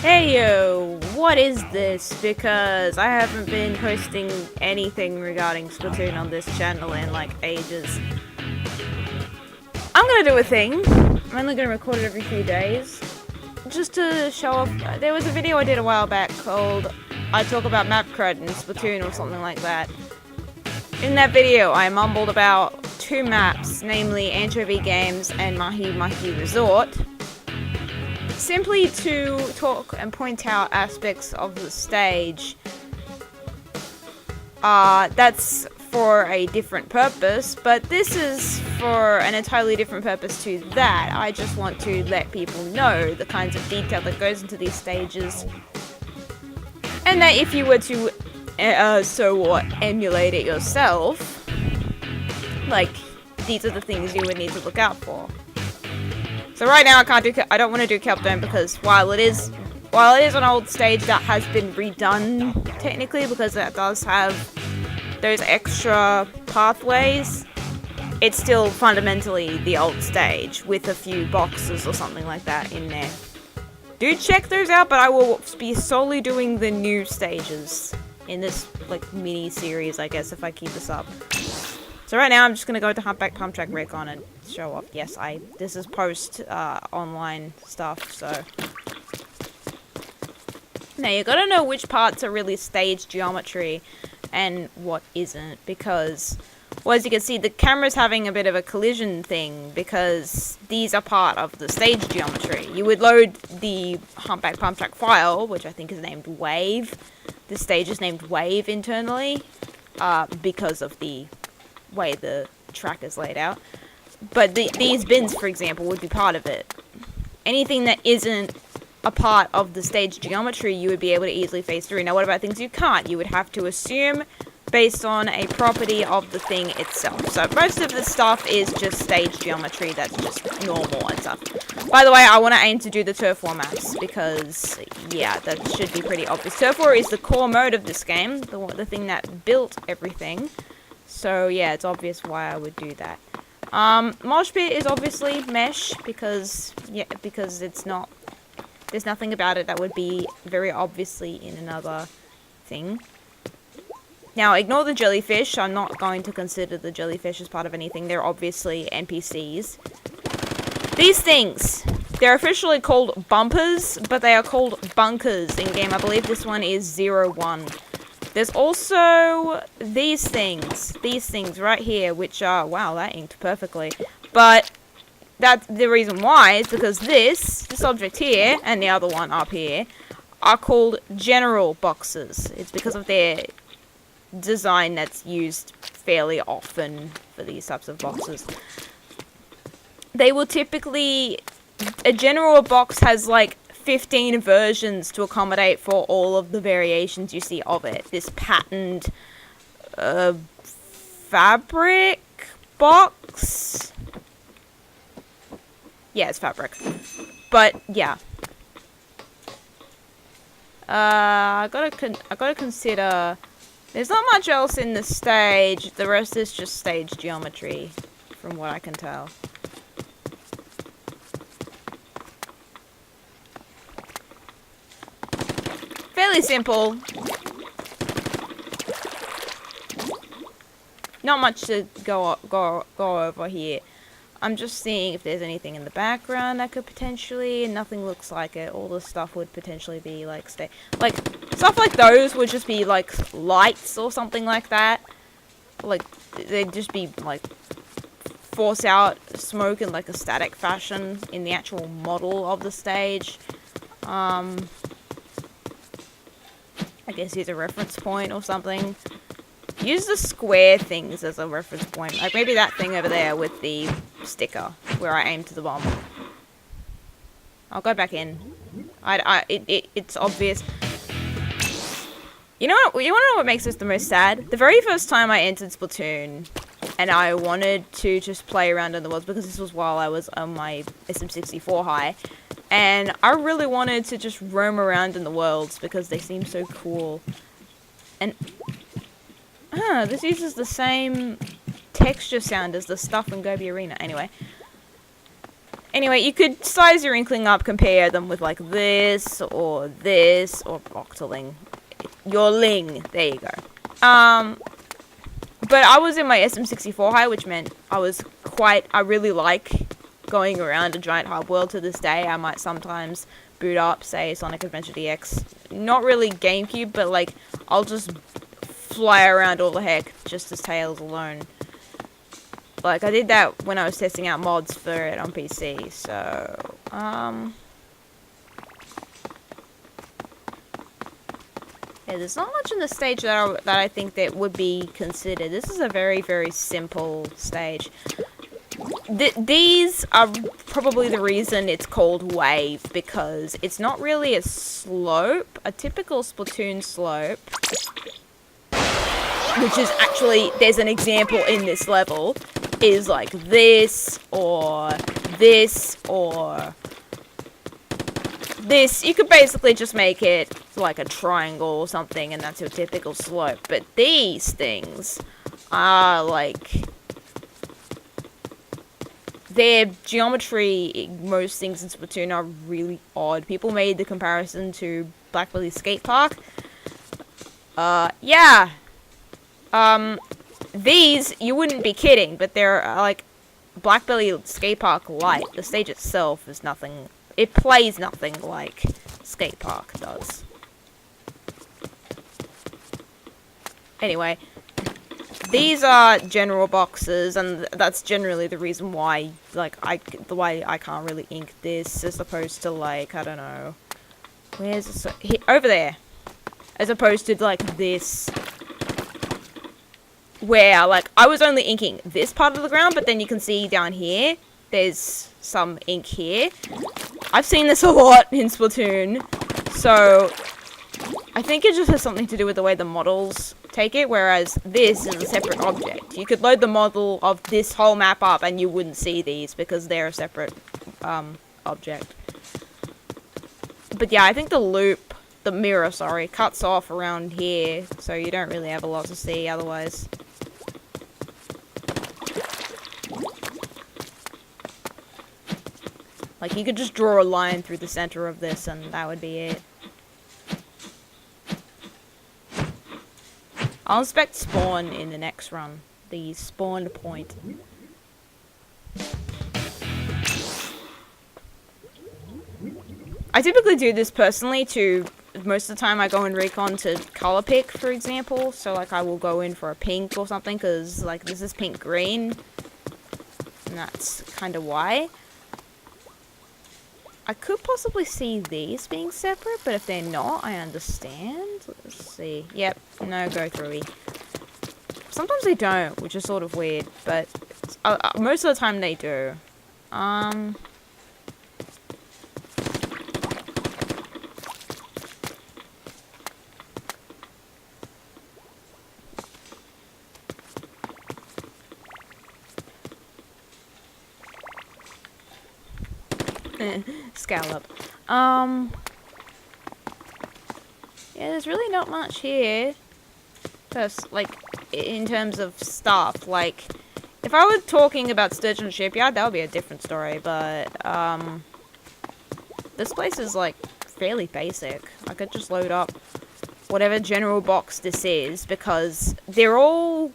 Hey yo, what is this? Because I haven't been posting anything regarding Splatoon on this channel in like ages. I'm gonna do a thing. I'm only gonna record it every few days. Just to show off. There was a video I did a while back called I Talk About Map Crud in Splatoon or something like that. In that video, I mumbled about two maps, namely Anchovy Games and Mahi Mahi Resort. Simply to talk and point out aspects of the stage. That's for a different purpose, but this is for an entirely different purpose to that. I just want to let people know the kinds of detail that goes into these stages, and that if you were to emulate it yourself, like, these are the things you would need to look out for. So right now I don't want to do Kelp Dome because while it is an old stage that has been redone technically because it does have those extra pathways, it's still fundamentally the old stage with a few boxes or something like that in there. Do check those out, but I will be solely doing the new stages in this like mini series, I guess, if I keep this up. So right now I'm just gonna go to Humpback Pump Track Recon and show off. Yes, this is post online stuff, so now you gotta know which parts are really stage geometry and what isn't, because, well, as you can see, the camera's having a bit of a collision thing because these are part of the stage geometry. You would load the Humpback Pump Track file, which I think is named Wave. The stage is named Wave internally because of the way the track is laid out. But these bins, for example, would be part of it. Anything that isn't a part of the stage geometry, you would be able to easily phase through. Now, what about things you can't? You would have to assume based on a property of the thing itself. So most of the stuff is just stage geometry that's just normal and stuff. By the way, I want to aim to do the turf war maps because, yeah, that should be pretty obvious. Turf war is the core mode of this game, the thing that built everything. So yeah, it's obvious why I would do that. Mosh Pit is obviously mesh because it's not, there's nothing about it that would be very obviously in another thing. Now, ignore the jellyfish. I'm not going to consider the jellyfish as part of anything. They're obviously NPCs. These things, they're officially called bumpers, but they are called bunkers in game. I believe this one is 01. There's also these things right here, which are, wow, that inked perfectly. But that's the reason why is because this object here and the other one up here are called general boxes. It's because of their design that's used fairly often for these types of boxes. They will typically, a general box has like 15 versions to accommodate for all of the variations you see of it. This patterned fabric box. Yeah, it's fabric. But yeah, I gotta consider. There's not much else in the stage. The rest is just stage geometry, from what I can tell. Fairly simple. Not much to go over here. I'm just seeing if there's anything in the background that could potentially, and nothing looks like it. All the stuff would potentially be like stuff like those would just be like lights or something like that. Like they'd just be like force out smoke in like a static fashion in the actual model of the stage. I guess use a reference point or something. Use the square things as a reference point. Like maybe that thing over there with the sticker where I aim to the bomb. I'll go back in. It's obvious. You wanna know what makes this the most sad? The very first time I entered Splatoon and I wanted to just play around in the worlds, because this was while I was on my SM64 high, and I really wanted to just roam around in the worlds because they seem so cool. And this uses the same texture sound as the stuff in Gobi Arena. Anyway, Anyway, you could size your Inkling up, compare them with like this, or Octoling. Your Ling. There you go. But I was in my SM64 high, which meant I really like going around a giant hub world to this day. I might sometimes boot up, say, Sonic Adventure DX. Not really GameCube, but like, I'll just fly around all the heck, just as Tails alone. Like, I did that when I was testing out mods for it on PC, so, yeah, there's not much in the stage that I think that would be considered. This is a very, very simple stage. These are probably the reason it's called Wave, because it's not really a slope. A typical Splatoon slope, which is actually, there's an example in this level, is like this, or this, or this. You could basically just make it like a triangle or something, and that's your typical slope. But these things are like, their geometry, most things in Splatoon are really odd. People made the comparison to Blackbelly Skate Park. Yeah. These, you wouldn't be kidding, but they're like Blackbelly Skate Park Light. The stage itself is nothing, it plays nothing like Skate Park does. Anyway, these are general boxes, and that's generally the reason why, like, I can't really ink this, as opposed to, like, I don't know, where's this? Over there, as opposed to like this, where, like, I was only inking this part of the ground, but then you can see down here, there's some ink here. I've seen this a lot in Splatoon, so I think it just has something to do with the way the models take it, whereas this is a separate object. You could load the model of this whole map up and you wouldn't see these because they're a separate object. But yeah, I think the mirror, sorry, cuts off around here, so you don't really have a lot to see otherwise. Like, you could just draw a line through the center of this and that would be it. I'll inspect spawn in the next run. The spawn point. I typically do this personally to, most of the time I go in recon to color pick, for example. So like I will go in for a pink or something, because like this is pink green. And that's kind of why. I could possibly see these being separate, but if they're not, I understand. Let's see. Yep, no go through-y. Sometimes they don't, which is sort of weird, but most of the time they do. Scallop. Yeah, there's really not much here. Like, in terms of stuff. Like, if I were talking about Sturgeon Shipyard, that would be a different story, but, this place is, like, fairly basic. I could just load up whatever general box this is, because they're all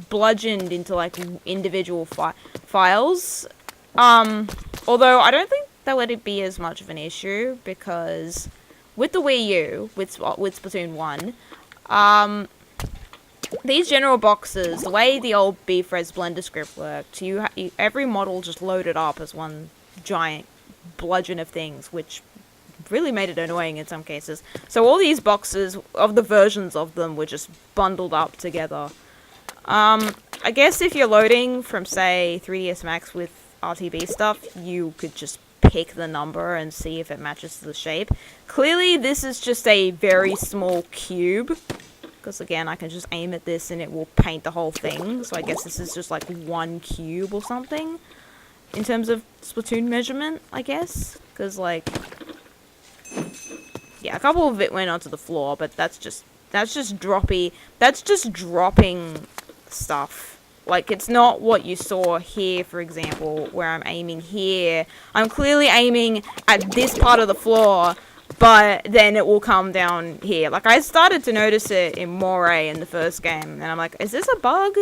bludgeoned into, like, individual files. Although I don't think that would be as much of an issue, because with the Wii U, with Splatoon 1, these general boxes, the way the old B-Frez Blender script worked, every model just loaded up as one giant bludgeon of things, which really made it annoying in some cases. So all these boxes, of the versions of them, were just bundled up together. I guess if you're loading from, say, 3ds Max with RTB stuff, you could just pick the number and see if it matches the shape. Clearly, this is just a very small cube, because again, I can just aim at this and it will paint the whole thing. So I guess this is just like one cube or something in terms of Splatoon measurement, I guess. Because like, yeah, a couple of it went onto the floor, but that's just droppy. That's just dropping stuff Like, it's not what you saw here, for example, where I'm aiming here. I'm clearly aiming at this part of the floor, but then it will come down here. Like, I started to notice it in Moray in the first game, and I'm like, is this a bug?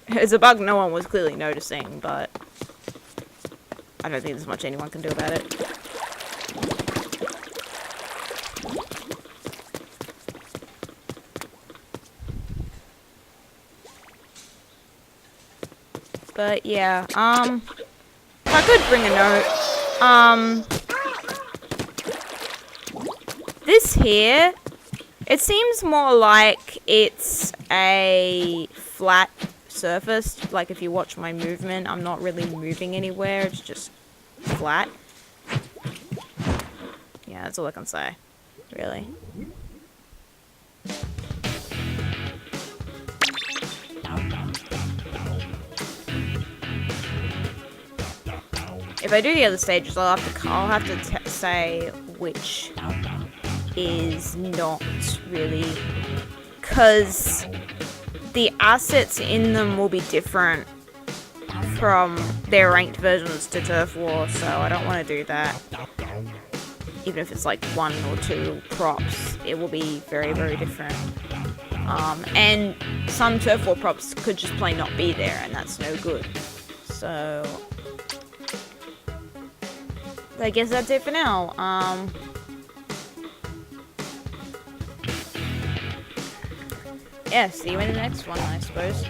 It's a bug no one was clearly noticing, but I don't think there's much anyone can do about it. But yeah, if I could bring a note, this here, it seems more like it's a flat surface. Like, if you watch my movement, I'm not really moving anywhere, it's just flat. Yeah, that's all I can say, really. If I do the other stages, I'll have to say which is not really, because the assets in them will be different from their ranked versions to Turf War, so I don't want to do that. Even if it's like 1 or 2 props, it will be very, very different. And some Turf War props could just plain not be there, and that's no good. So I guess that's it for now. Yeah, see you in the next one, I suppose.